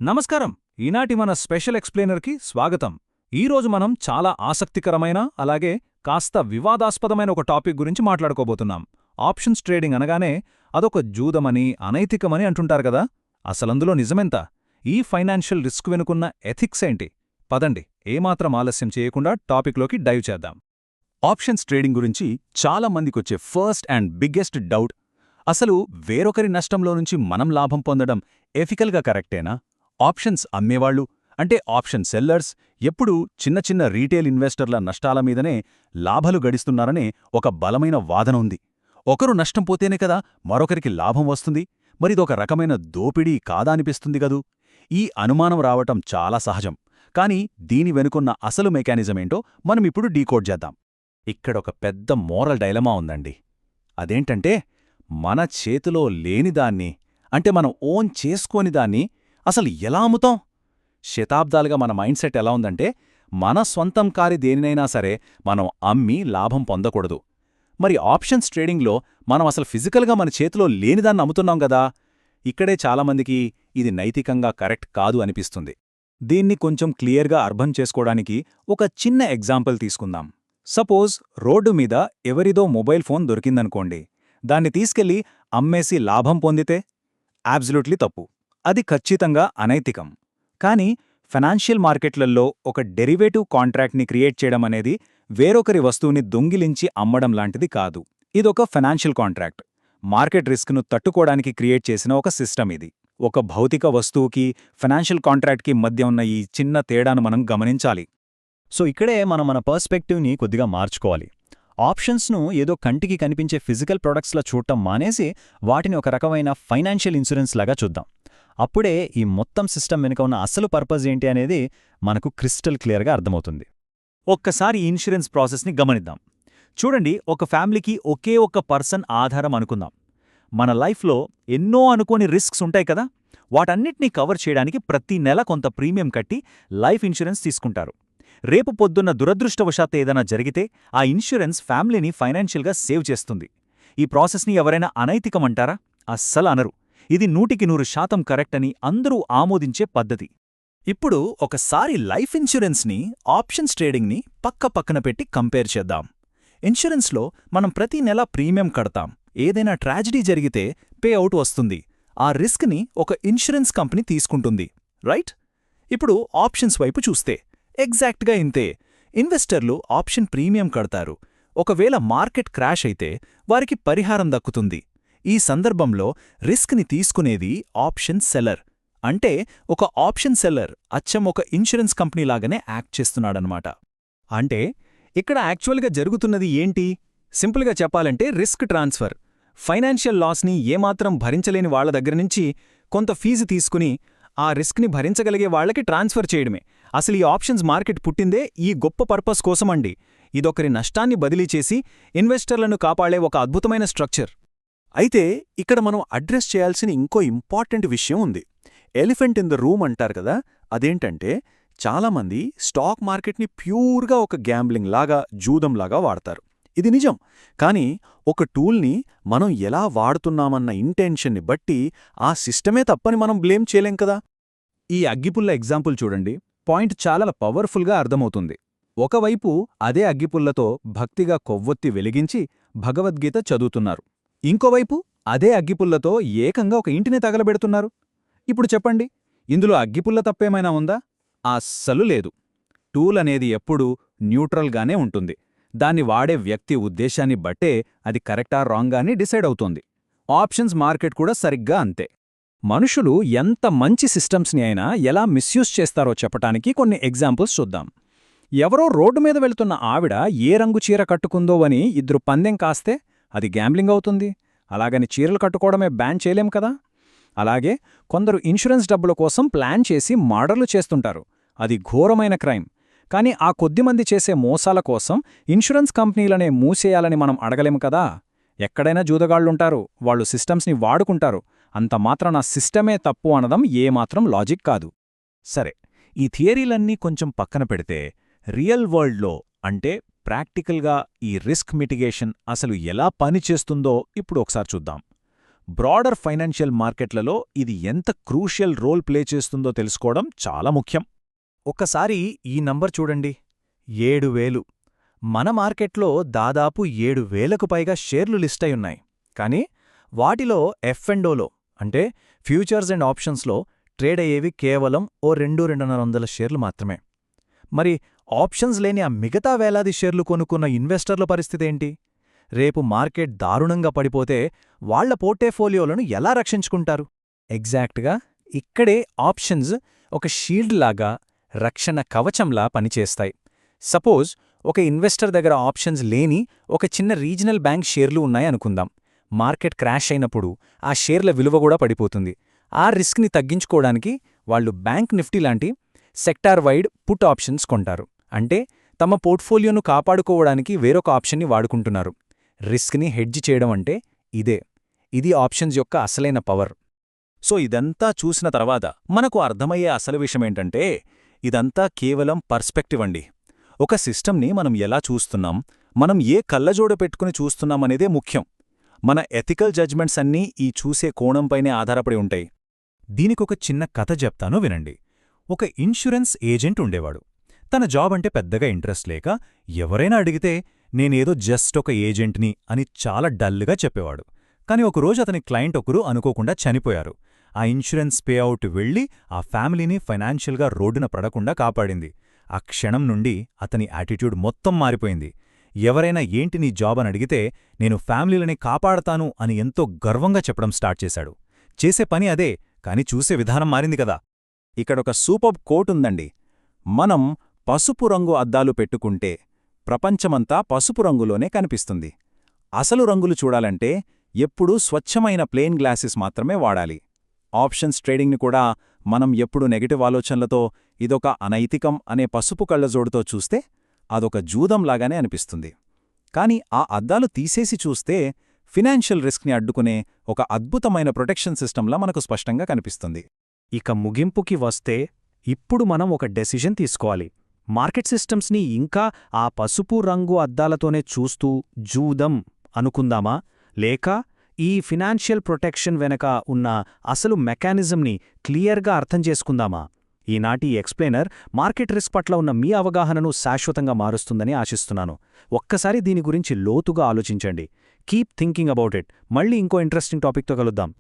నమస్కారం. ఈనాటి మన స్పెషల్ ఎక్స్ప్లెయినర్కి స్వాగతం. ఈరోజు మనం చాలా ఆసక్తికరమైన అలాగే కాస్త వివాదాస్పదమైన ఒక టాపిక్ గురించి మాట్లాడుకోబోతున్నాం. ఆప్షన్స్ ట్రేడింగ్ అనగానే అదొక జూదమని అనైతికమని అంటుంటారు కదా. అసలందులో నిజమెంత? ఈ ఫైనాన్షియల్ రిస్క్ వెనుకున్న ఎథిక్స్ ఏంటి? పదండి, ఏమాత్రం ఆలస్యం చేయకుండా టాపిక్లోకి డైవ్ చేద్దాం. ఆప్షన్స్ ట్రేడింగ్ గురించి చాలా మందికొచ్చే ఫస్ట్ అండ్ బిగ్గెస్ట్ డౌట్, అసలు వేరొకరి నష్టంలో నుంచి మనం లాభం పొందడం ఎథికల్గా కరెక్టేనా? ఆప్షన్స్ అమ్మేవాళ్లు అంటే ఆప్షన్ సెల్లర్స్ ఎప్పుడూ చిన్న చిన్న రీటైల్ ఇన్వెస్టర్ల నష్టాల మీదనే లాభాలు గడిస్తున్నారనే ఒక బలమైన వాదన ఉంది. ఒకరు నష్టం పోతేనే కదా మరొకరికి లాభం వస్తుంది. మరిదొక రకమైన దోపిడీ కాదానిపిస్తుంది గదూ. ఈ అనుమానం రావటం చాలా సహజం. కానీ దీని వెనుకున్న అసలు మెకానిజమేంటో మనమిప్పుడు డీకోడ్ చేద్దాం. ఇక్కడొక పెద్ద మోరల్ డైలమా ఉందండి. అదేంటంటే, మన చేతిలో లేనిదాన్ని, అంటే మనం ఓన్ చేసుకోని దాన్ని అసలు ఎలా అమ్ముతాం? శతాబ్దాలుగా మన మైండ్ సెట్ ఎలా ఉందంటే, మన స్వంతం కారి దేనినైనా సరే మనం అమ్మి లాభం పొందకూడదు. మరి ఆప్షన్స్ ట్రేడింగ్లో మనం అసలు ఫిజికల్గా మన చేతిలో లేనిదాన్ని అమ్ముతున్నాం గదా. ఇక్కడే చాలామందికి ఇది నైతికంగా కరెక్ట్ కాదు అనిపిస్తుంది. దీన్ని కొంచెం క్లియర్గా అర్థం చేసుకోవడానికి ఒక చిన్న ఎగ్జాంపుల్ తీసుకుందాం. సపోజ్ రోడ్డు మీద ఎవరిదో మొబైల్ ఫోన్ దొరికిందనుకోండి. దాన్ని తీసుకెళ్లి అమ్మేసి లాభం పొందితే అబ్సల్యూట్లీ తప్పు. అది ఖచ్చితంగా అనైతికం. కానీ ఫైనాన్షియల్ మార్కెట్లలో ఒక డెరివేటివ్ కాంట్రాక్ట్ని క్రియేట్ చేయడం అనేది వేరొకరి వస్తువుని దొంగిలించి అమ్మడం లాంటిది కాదు. ఇదొక ఫైనాన్షియల్ కాంట్రాక్ట్. మార్కెట్ రిస్క్ను తట్టుకోవడానికి క్రియేట్ చేసిన ఒక సిస్టమ్ ఇది. ఒక భౌతిక వస్తువుకి ఫైనాన్షియల్ కాంట్రాక్ట్కి మధ్య ఉన్న ఈ చిన్న తేడాను మనం గమనించాలి. సో ఇక్కడే మనం మన పర్స్పెక్టివ్ని కొద్దిగా మార్చుకోవాలి. ఆప్షన్స్ను ఏదో కంటికి కనిపించే ఫిజికల్ ప్రొడక్ట్స్లా చూడటం మానేసి వాటిని ఒక రకమైన ఫైనాన్షియల్ ఇన్సూరెన్స్ లాగా చూద్దాం. అప్పుడే ఈ మొత్తం సిస్టమ్ వెనుక ఉన్న అసలు పర్పస్ ఏంటి అనేది మనకు క్రిస్టల్ క్లియర్గా అర్థమవుతుంది. ఒక్కసారి ఈ ఇన్సూరెన్స్ ప్రాసెస్ని గమనిద్దాం. చూడండి, ఒక ఫ్యామిలీకి ఒకే ఒక్క పర్సన్ ఆధారం అనుకుందాం. మన లైఫ్లో ఎన్నో అనుకోని రిస్క్స్ ఉంటాయి కదా. వాటన్నిటినీ కవర్ చేయడానికి ప్రతి నెల కొంత ప్రీమియం కట్టి లైఫ్ ఇన్సూరెన్స్ తీసుకుంటారు. రేపు పొద్దున్న దురదృష్టవశాత్తు ఏదైనా జరిగితే ఆ ఇన్సూరెన్స్ ఫ్యామిలీని ఫైనాన్షియల్గా సేవ్ చేస్తుంది. ఈ ప్రాసెస్ని ఎవరైనా అనైతికమంటారా? అస్సలు అనరు. ఇది 100% కరెక్ట్ అని అందరూ ఆమోదించే పద్ధతి. ఇప్పుడు ఒకసారి లైఫ్ ఇన్సూరెన్స్ని, ఆప్షన్స్ ట్రేడింగ్ని పక్కన పెట్టి కంపేర్ చేద్దాం. ఇన్సూరెన్స్లో మనం ప్రతి నెల ప్రీమియం కడతాం. ఏదైనా ట్రాజడీ జరిగితే పే అవుట్ వస్తుంది. ఆ రిస్క్ని ఒక ఇన్సూరెన్స్ కంపెనీ తీసుకుంటుంది, రైట్? ఇప్పుడు ఆప్షన్స్ వైపు చూస్తే ఎగ్జాక్ట్గా ఇంతే. ఇన్వెస్టర్లు ఆప్షన్ ప్రీమియం కడతారు. ఒకవేళ మార్కెట్ క్రాష్ అయితే వారికి పరిహారం దక్కుతుంది. ఈ సందర్భంలో రిస్క్ని తీసుకునేది ఆప్షన్ సెల్లర్. అంటే ఒక ఆప్షన్ సెల్లర్ అచ్చం ఒక ఇన్సూరెన్స్ కంపెనీలాగానే యాక్ట్ చేస్తున్నాడనమాట. అంటే ఇక్కడ యాక్చువల్గా జరుగుతున్నది ఏంటి? సింపుల్గా చెప్పాలంటే రిస్క్ ట్రాన్స్ఫర్. ఫైనాన్షియల్ లాస్ని ఏమాత్రం భరించలేని వాళ్ల దగ్గరనుంచి కొంత ఫీజు తీసుకుని ఆ రిస్క్ని భరించగలిగే వాళ్లకి ట్రాన్స్ఫర్ చేయడమే. అసలు ఈ ఆప్షన్స్ మార్కెట్ పుట్టిందే ఈ గొప్ప పర్పస్ కోసమండి. ఇదొకరి నష్టాన్ని బదిలీ చేసి ఇన్వెస్టర్లను కాపాడే ఒక అద్భుతమైన స్ట్రక్చర్. అయితే ఇక్కడ మనం అడ్రస్ చేయాల్సిన ఇంకో ఇంపార్టెంట్ విషయం ఉంది. ఎలిఫెంట్ ఇన్ ద రూమ్ అంటారు కదా. అదేంటంటే, చాలామంది స్టాక్ మార్కెట్ని ప్యూర్గా ఒక గ్యాంబ్లింగ్ లాగా, జూదంలాగా వాడతారు. ఇది నిజం. కానీ ఒక టూల్ని మనం ఎలా వాడుతున్నామన్న ఇంటెన్షన్ని బట్టి ఆ సిస్టమే తప్పని మనం బ్లేమ్ చేయలేం కదా. ఈ అగ్గిపుల్ల ఎగ్జాంపుల్ చూడండి. పాయింట్ చాలా పవర్ఫుల్గా అర్థమవుతుంది. ఒకవైపు అదే అగ్గిపుల్లతో భక్తిగా కొవ్వొత్తి వెలిగించి భగవద్గీత చదువుతున్నారు. ఇంకోవైపు అదే అగ్గిపుల్లతో ఏకంగా ఒక ఇంటిని తగలబెడుతున్నారు. ఇప్పుడు చెప్పండి, ఇందులో అగ్గిపుల్ల తప్పేమైనా ఉందా? అస్సలు లేదు. టూల్ అనేది ఎప్పుడూ న్యూట్రల్గానే ఉంటుంది. దాన్ని వాడే వ్యక్తి ఉద్దేశాన్ని బట్టే అది కరెక్టా రాంగా అని డిసైడ్ అవుతోంది. ఆప్షన్స్ మార్కెట్ కూడా సరిగ్గా అంతే. మనుషులు ఎంత మంచి సిస్టమ్స్ని అయినా ఎలా మిస్యూజ్ చేస్తారో చెప్పటానికి కొన్ని ఎగ్జాంపుల్స్ చూద్దాం. ఎవరో రోడ్డు మీద వెళుతున్న ఆవిడ ఏ రంగు చీర కట్టుకుందో అని ఇద్దరు పందెం కాస్తే అది గ్యాంబ్లింగ్ అవుతుంది. అలాగని చీరలు కట్టుకోవడమే బ్యాన్ చేయలేం కదా. అలాగే కొందరు ఇన్సూరెన్స్ డబ్బుల కోసం ప్లాన్ చేసి మర్డర్లు చేస్తుంటారు. అది ఘోరమైన క్రైమ్. కానీ ఆ కొద్దిమంది చేసే మోసాల కోసం ఇన్సూరెన్స్ కంపెనీలనే మూసేయాలని మనం అడగలేం కదా. ఎక్కడైనా జూదగాళ్లుంటారు, వాళ్ళు సిస్టమ్స్ని వాడుకుంటారు. అంత మాత్రాన సిస్టమే తప్పు అనడం ఏమాత్రం లాజిక్ కాదు. సరే, ఈ థియరీలన్నీ కొంచెం పక్కన పెడితే రియల్ వరల్డ్లో, అంటే ప్రాక్టికల్గా ఈ రిస్క్ మిటిగేషన్ అసలు ఎలా పనిచేస్తుందో ఇప్పుడు ఒకసారి చూద్దాం. బ్రాడర్ ఫైనాన్షియల్ మార్కెట్లలో ఇది ఎంత క్రూషియల్ రోల్ ప్లే చేస్తుందో తెలుసుకోవడం చాలా ముఖ్యం. ఒక్కసారి ఈ నంబర్ చూడండి, 7,000. మన మార్కెట్లో దాదాపు 7,000కు పైగా షేర్లు లిస్ట్ అయ్యున్నాయి. కానీ వాటిలో ఎఫ్&ఓలో అంటే ఫ్యూచర్స్ అండ్ ఆప్షన్స్లో ట్రేడ్ అయ్యేవి కేవలం ఓ 200-250 షేర్లు మాత్రమే. మరి ఆప్షన్స్ లేని ఆ మిగతా వేలాది షేర్లు కొనుక్కున్న ఇన్వెస్టర్ల పరిస్థితేంటి? రేపు మార్కెట్ దారుణంగా పడిపోతే వాళ్ల పోర్ట్ఫోలియోలను ఎలా రక్షించుకుంటారు? ఎగ్జాక్ట్గా ఇక్కడే ఆప్షన్స్ ఒక షీల్డ్ లాగా, రక్షణ కవచంలా పనిచేస్తాయి. సపోజ్ ఒక ఇన్వెస్టర్ దగ్గర ఆప్షన్స్ లేని ఒక చిన్న రీజనల్ బ్యాంక్ షేర్లు ఉన్నాయనుకుందాం. మార్కెట్ క్రాష్ అయినప్పుడు ఆ షేర్ల విలువ కూడా పడిపోతుంది. ఆ రిస్క్ని తగ్గించుకోవడానికి వాళ్లు బ్యాంక్ నిఫ్టీ లాంటి సెక్టార్ వైడ్ పుట్ ఆప్షన్స్ కొంటారు. అంటే తమ పోర్ట్ఫోలియోను కాపాడుకోవడానికి వేరొక ఆప్షన్ని వాడుకుంటున్నారు. రిస్క్ని హెడ్జ్ చేయడం అంటే ఇదే. ఇది ఆప్షన్స్ యొక్క అసలైన పవర్. సో ఇదంతా చూసిన తర్వాత మనకు అర్థమయ్యే అసలు విషయమేంటంటే, ఇదంతా కేవలం పర్స్పెక్టివ్ అండి. ఒక సిస్టమ్ని మనం ఎలా చూస్తున్నాం, మనం ఏ కళ్ళజోడు పెట్టుకుని చూస్తున్నామనేదే ముఖ్యం. మన ఎథికల్ జడ్జ్మెంట్స్ అన్నీ ఈ చూసే కోణంపైనే ఆధారపడి ఉంటాయి. దీనికొక చిన్న కథ చెప్తాను వినండి. ఒక ఇన్సూరెన్స్ ఏజెంట్ ఉండేవాడు. తన జాబ్ అంటే పెద్దగా ఇంట్రెస్ట్ లేక ఎవరైనా అడిగితే నేనేదో జస్ట్ ఒక ఏజెంట్ని అని చాలా డల్గా చెప్పేవాడు. కాని ఒకరోజు అతని క్లయింట్ ఒకరు అనుకోకుండా చనిపోయారు. ఆ ఇన్సూరెన్స్ పేఅవుట్ వెళ్లి ఆ ఫ్యామిలీని ఫైనాన్షియల్గా రోడ్డున పడకుండా కాపాడింది. ఆ క్షణం నుండి అతని యాటిట్యూడ్ మొత్తం మారిపోయింది. ఎవరైనా ఏంటి నీ జాబ్ అని అడిగితే నేను ఫ్యామిలీలని కాపాడతాను అని ఎంతో గర్వంగా చెప్పడం స్టార్ట్ చేశాడు. చేసే పని అదే, కాని చూసే విధానం మారింది కదా. ఇక్కడొక సూపర్ కోట్ ఉందండి. మనం పసుపు రంగు అద్దాలు పెట్టుకుంటే ప్రపంచమంతా పసుపు రంగులోనే కనిపిస్తుంది. అసలు రంగులు చూడాలంటే ఎప్పుడూ స్వచ్ఛమైన ప్లెయిన్ గ్లాసెస్ మాత్రమే వాడాలి. ఆప్షన్స్ ట్రేడింగ్ని కూడా మనం ఎప్పుడు నెగటివ్ ఆలోచనలతో ఇదొక అనైతికం అనే పసుపు కళ్లజోడుతో చూస్తే అదొక జూదంలాగానే అనిపిస్తుంది. కాని ఆ అద్దాలు తీసేసి చూస్తే ఫినాన్షియల్ రిస్క్ని అడ్డుకునే ఒక అద్భుతమైన ప్రొటెక్షన్ సిస్టంలా మనకు స్పష్టంగా కనిపిస్తుంది. ఇక ముగింపుకి వస్తే ఇప్పుడు మనం ఒక డెసిషన్ తీసుకోవాలి. మార్కెట్ సిస్టమ్స్ని ఇంకా ఆ పసుపు రంగు అద్దాలతోనే చూస్తూ జూదం అనుకుందామా, లేక ఈ ఫినాన్షియల్ ప్రొటెక్షన్ వెనక ఉన్న అసలు మెకానిజంని క్లియర్గా అర్థం చేసుకుందామా? ఈనాటి ఎక్స్ప్లెయినర్ మార్కెట్ రిస్క్ పట్ల ఉన్న మీ అవగాహనను శాశ్వతంగా మారుస్తుందని ఆశిస్తున్నాను. ఒక్కసారి దీని గురించి లోతుగా ఆలోచించండి. Keep thinking about it. మళ్ళీ ఇంకో ఇంట్రెస్టింగ్ టాపిక్తో కలుద్దాం.